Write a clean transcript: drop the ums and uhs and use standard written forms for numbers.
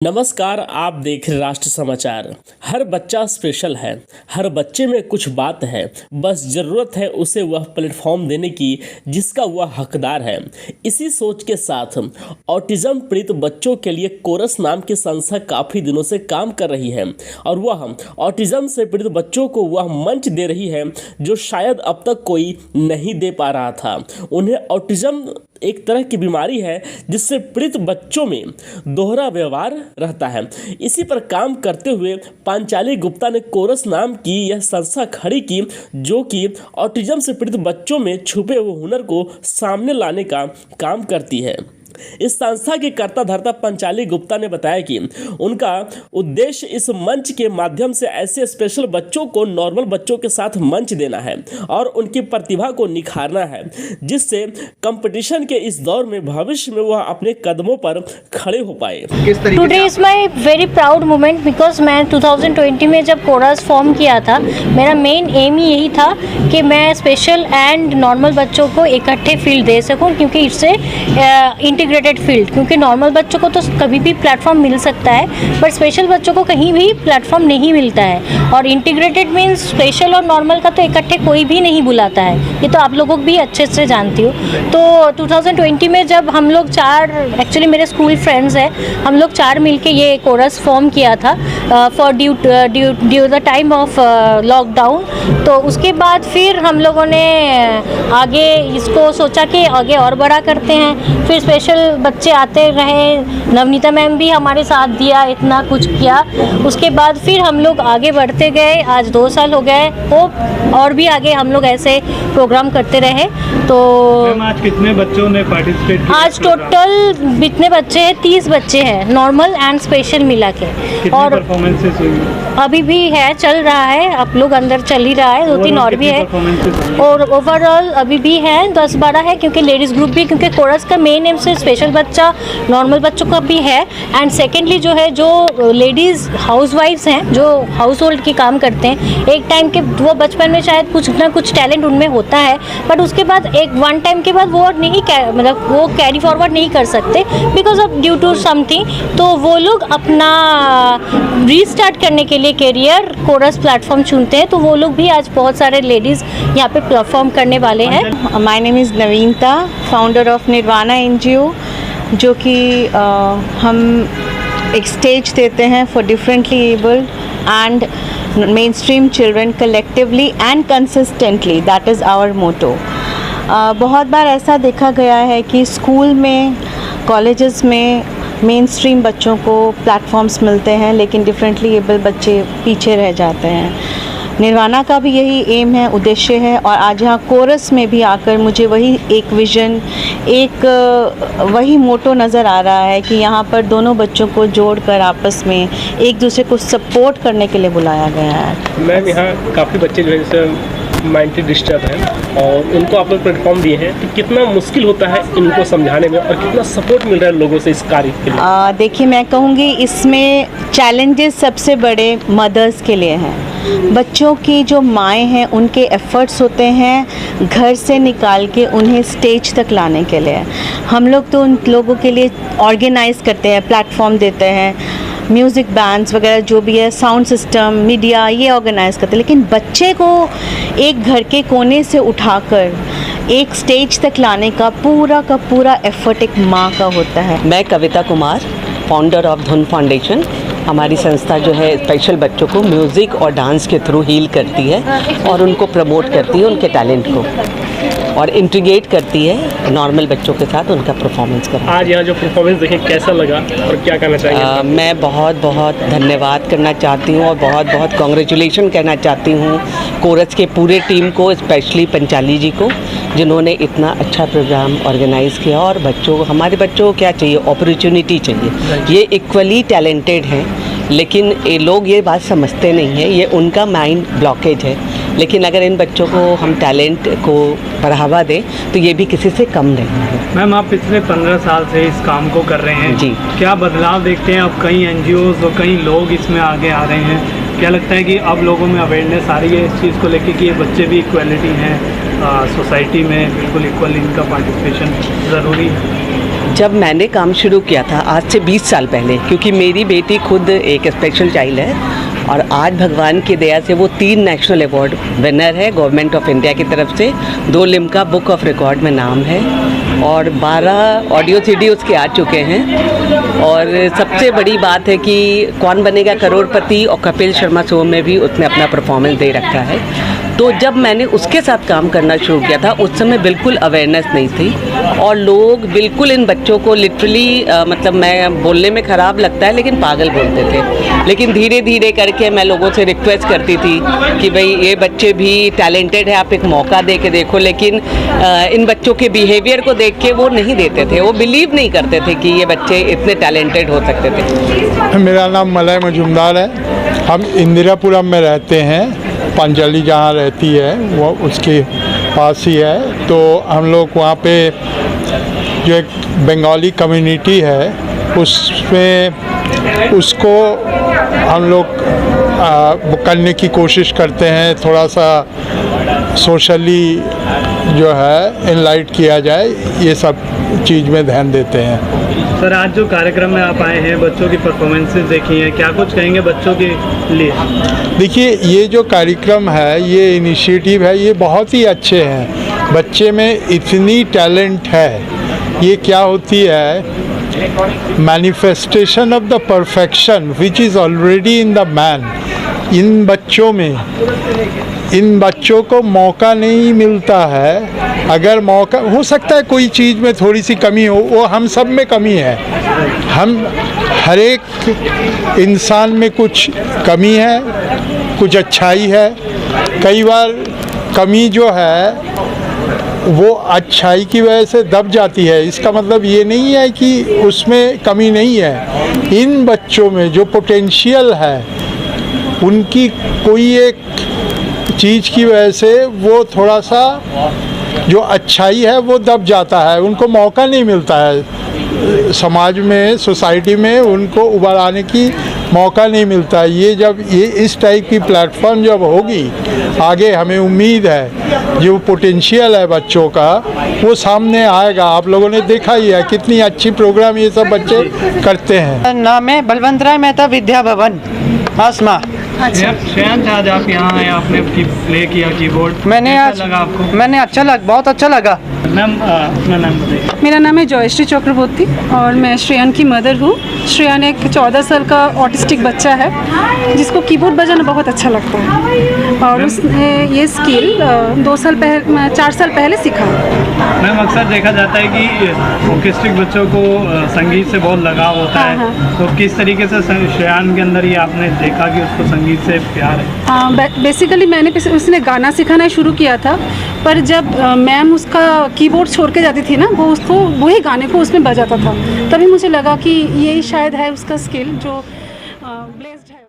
नमस्कार, आप देख रहे राष्ट्र समाचार। हर बच्चा स्पेशल है। हर बच्चे में कुछ बात है, बस ज़रूरत है उसे वह प्लेटफॉर्म देने की जिसका वह हकदार है। इसी सोच के साथ ऑटिज्म पीड़ित बच्चों के लिए कोरस नाम की संस्था काफ़ी दिनों से काम कर रही है और वह ऑटिज्म से पीड़ित बच्चों को वह मंच दे रही है जो शायद अब तक कोई नहीं दे पा रहा था। उन्हें ऑटिज्म एक तरह की बीमारी है जिससे पीड़ित बच्चों में दोहरा व्यवहार रहता है। इसी पर काम करते हुए पांचाली गुप्ता ने कोरस नाम की यह संस्था खड़ी की जो कि ऑटिज्म से पीड़ित बच्चों में छुपे हुए हुनर को सामने लाने का काम करती है। इस संस्था के कर्ता धर्ता पांचाली गुप्ता ने बताया कि उनका उद्देश्य इस मंच के माध्यम से ऐसे स्पेशल बच्चों को नॉर्मल बच्चों के साथ मंच देना है और उनकी प्रतिभा को निखारना है, जिससे कंपटीशन के इस दौर में भविष्य में वह अपने कदमों पर खड़े हो पाए। Today is my very proud moment because मैं 2020 में जब कोरस फॉर्म किया था, मेरा मेन एम ही यही था कि मैं स्पेशल एंड नॉर्मल बच्चों को इकट्ठे फील्ड दे सकूं, क्योंकि इससे इंटीग्रेटेड फील्ड, क्योंकि नॉर्मल बच्चों को तो कभी भी प्लेटफॉर्म मिल सकता है बट स्पेशल बच्चों को कहीं भी प्लेटफॉर्म नहीं मिलता है। और इंटीग्रेटेड मीन्स स्पेशल और नॉर्मल का तो इकट्ठे कोई भी नहीं बुलाता है, ये तो आप लोगों भी अच्छे से जानती हो। तो 2020 में जब हम लोग चार, एक्चुअली मेरे स्कूल फ्रेंड्स हैं, हम लोग चार मिलके ये कोरस फॉर्म किया था for due the time of lockdown. तो उसके बाद फिर हम लोगों ने आगे इसको सोचा कि आगे और बड़ा करते हैं। फिर स्पेशल बच्चे आते रहे, नवनीता मैम भी हमारे साथ दिया, इतना कुछ किया। उसके बाद फिर हम लोग आगे बढ़ते गए, आज 2 साल हो गए। होप और भी आगे हम लोग ऐसे प्रोग्राम करते रहे। तो आज कितने बच्चों ने पार्टिसिपेट किया? आज टोटल कितने बच्चे हैं? 30 बच्चे हैं, नॉर्मल एंड स्पेशल मिला के। और परफॉर्मेंसेस हुई? अभी भी है, चल रहा है, आप लोग अंदर चल ही रहा है, 2-3 और भी है। और ओवरऑल अभी भी है 10-12 है, क्योंकि लेडीज़ ग्रुप भी, क्योंकि कोरस का मेन एम से स्पेशल बच्चा नॉर्मल बच्चों का भी है। एंड सेकेंडली जो है, जो लेडीज़ हाउसवाइफ्स हैं, जो हाउस होल्ड की काम करते हैं, एक टाइम के वो बचपन में शायद कुछ ना कुछ टैलेंट उनमें होता है, बट उसके बाद एक वन टाइम के बाद वो नहीं मतलब वो कैरी फॉरवर्ड नहीं कर सकते because of due to something. तो वो लोग अपना रीस्टार्ट करने के लिए करियर कोरस प्लेटफॉर्म चुनते हैं। तो वो लोग भी आज बहुत सारे लेडीज़ यहाँ पे परफॉर्म करने वाले हैं। My name is Naveenta, founder of Nirvana NGO, जो कि हम एक स्टेज देते हैं for differently abled and mainstream children collectively and consistently, that is our motto. बहुत बार ऐसा देखा गया है कि स्कूल में, कॉलेजेस में मेन स्ट्रीम बच्चों को प्लेटफॉर्म्स मिलते हैं, लेकिन डिफरेंटली एबल बच्चे पीछे रह जाते हैं। निर्वाणा का भी यही एम है, उद्देश्य है। और आज यहाँ कोरस में भी आकर मुझे वही एक विज़न, एक वही मोटो नज़र आ रहा है कि यहाँ पर दोनों बच्चों को जोड़कर आपस में एक दूसरे को सपोर्ट करने के लिए बुलाया गया है। मैम, यहाँ काफ़ी बच्चे जो है मेंटली डिस्टर्ब हैं और उनको आप लोग प्लेटफॉर्म दिए हैं, तो कितना मुश्किल होता है इनको समझाने में और कितना सपोर्ट मिल रहा है लोगों से इस कार्य के लिए? देखिए, मैं कहूँगी इसमें चैलेंजेस सबसे बड़े मदर्स के लिए हैं। बच्चों की जो माएँ हैं, उनके एफ़र्ट्स होते हैं घर से निकाल के उन्हें स्टेज तक लाने के लिए। हम लोग तो उन लोगों के लिए ऑर्गेनाइज़ करते हैं, प्लेटफॉर्म देते हैं, म्यूज़िक बैंड्स वगैरह जो भी है, साउंड सिस्टम, मीडिया, ये ऑर्गेनाइज़ करते हैं। लेकिन बच्चे को एक घर के कोने से उठाकर एक स्टेज तक लाने का पूरा एफर्ट एक माँ का होता है। मैं कविता कुमार, फाउंडर ऑफ धुन फाउंडेशन। हमारी संस्था जो है स्पेशल बच्चों को म्यूज़िक और डांस के थ्रू हील करती है और उनको प्रमोट करती है, उनके टैलेंट को, और इंटीग्रेट करती है नॉर्मल बच्चों के साथ उनका परफॉर्मेंस करना। आज यहाँ जो परफॉर्मेंस देखें कैसा लगा और क्या कहना चाहिए? मैं बहुत धन्यवाद करना चाहती हूँ और बहुत कॉन्ग्रेचुलेशन कहना चाहती हूँ कोरस के पूरे टीम को, स्पेशली पंचाली जी को, जिन्होंने इतना अच्छा प्रोग्राम ऑर्गेनाइज़ किया। और हमारे बच्चों को क्या चाहिए? अपॉर्चुनिटी चाहिए। ये इक्वली टैलेंटेड हैं, लेकिन ये लोग ये बात समझते नहीं हैं, ये उनका माइंड ब्लॉकेज है। लेकिन अगर इन बच्चों को हम टैलेंट को बढ़ावा दें तो ये भी किसी से कम नहीं है। मैम, आप पिछले 15 साल से इस काम को कर रहे हैं जी, क्या बदलाव देखते हैं? अब कई एनजीओज़ और कई लोग इसमें आगे आ रहे हैं, क्या लगता है कि अब लोगों में अवेयरनेस आ रही है इस चीज़ को लेके कि ये बच्चे भी इक्वलिटी हैं, सोसाइटी में बिल्कुल इक्वल इनका पार्टिसिपेशन ज़रूरी है? जब मैंने काम शुरू किया था आज से 20 साल पहले, क्योंकि मेरी बेटी खुद एक स्पेशल चाइल्ड है और आज भगवान की दया से वो 3 नेशनल अवार्ड विनर है गवर्नमेंट ऑफ इंडिया की तरफ से, 2 लिम्का बुक ऑफ रिकॉर्ड में नाम है और 12 ऑडियो CD उसके आ चुके हैं। और सबसे बड़ी बात है कि कौन बनेगा करोड़पति और कपिल शर्मा शो में भी उसने अपना परफॉर्मेंस दे रखा है। तो जब मैंने उसके साथ काम करना शुरू किया था उस समय बिल्कुल अवेयरनेस नहीं थी और लोग बिल्कुल इन बच्चों को लिटरली मतलब मैं बोलने में ख़राब लगता है लेकिन पागल बोलते थे। लेकिन धीरे धीरे करके मैं लोगों से रिक्वेस्ट करती थी कि भाई ये बच्चे भी टैलेंटेड है, आप एक मौका दे के देखो। लेकिन इन बच्चों के बिहेवियर को देख के वो नहीं देते थे, वो बिलीव नहीं करते थे कि ये बच्चे इतने टैलेंटेड हो सकते थे। मेरा नाम मलय मजुमदार है। हम इंदिरापुरम में रहते हैं। पांचाली जहाँ रहती है वो उसके पास ही है। तो हम लोग वहाँ पे जो एक बंगाली कम्युनिटी है उसमें उसको हम लोग करने की कोशिश करते हैं, थोड़ा सा सोशली जो है इनलाइट किया जाए, ये सब चीज़ में ध्यान देते हैं। सर आज जो कार्यक्रम में आप आए हैं, बच्चों की परफॉर्मेंसेस देखी हैं, क्या कुछ कहेंगे बच्चों के लिए? देखिए ये जो कार्यक्रम है, ये इनिशिएटिव है, ये बहुत ही अच्छे हैं। बच्चे में इतनी टैलेंट है, ये क्या होती है manifestation of the perfection which is already in the man. इन बच्चों को मौका नहीं मिलता है। अगर मौका हो सकता है कोई चीज़ में थोड़ी सी कमी हो, वो हम सब में कमी है। हम हर एक इंसान में कुछ कमी है, कुछ अच्छाई है। कई बार कमी जो है वो अच्छाई की वजह से दब जाती है। इसका मतलब ये नहीं है कि उसमें कमी नहीं है। इन बच्चों में जो पोटेंशियल है उनकी कोई एक चीज़ की वजह से वो थोड़ा सा जो अच्छाई है वो दब जाता है, उनको मौका नहीं मिलता है समाज में, सोसाइटी में उनको उभर आने की मौका नहीं मिलता है। ये जब ये इस टाइप की प्लेटफॉर्म जब होगी आगे, हमें उम्मीद है जो पोटेंशियल है बच्चों का वो सामने आएगा। आप लोगों ने देखा ही है कितनी अच्छी प्रोग्राम ये सब बच्चे करते हैं। नाम है बलवंत राय मेहता विद्या भवन आसमा। श्रेयांश आज आप यहाँ आए, आपने प्ले किया कीबोर्ड, मैंने कैसा आज लगा आपको? मैंने बहुत अच्छा लगा। मैम अपना नाम बताइए। मेरा नाम है जयश्री चक्रवर्ती और मैं श्रेयान की मदर हूँ। श्रेयान एक 14 साल का ऑटिस्टिक बच्चा है जिसको कीबोर्ड बजाना बहुत अच्छा लगता है और उसने ये स्किल 4 साल पहले सीखा। मैम अक्सर देखा जाता है कि ऑटिस्टिक बच्चों को संगीत से बहुत लगाव होता है, तो किस तरीके से श्रेयान के अंदर ये आपने देखा कि उसको संगीत से प्यार है? बेसिकली मैंने उसने गाना सिखाना शुरू किया था, पर जब मैम उसका कीबोर्ड छोड़ के जाती थी ना, वो उसको वही गाने को उसमें बजाता था, तभी मुझे लगा कि यही शायद है उसका स्किल जो ब्लेस्ड है।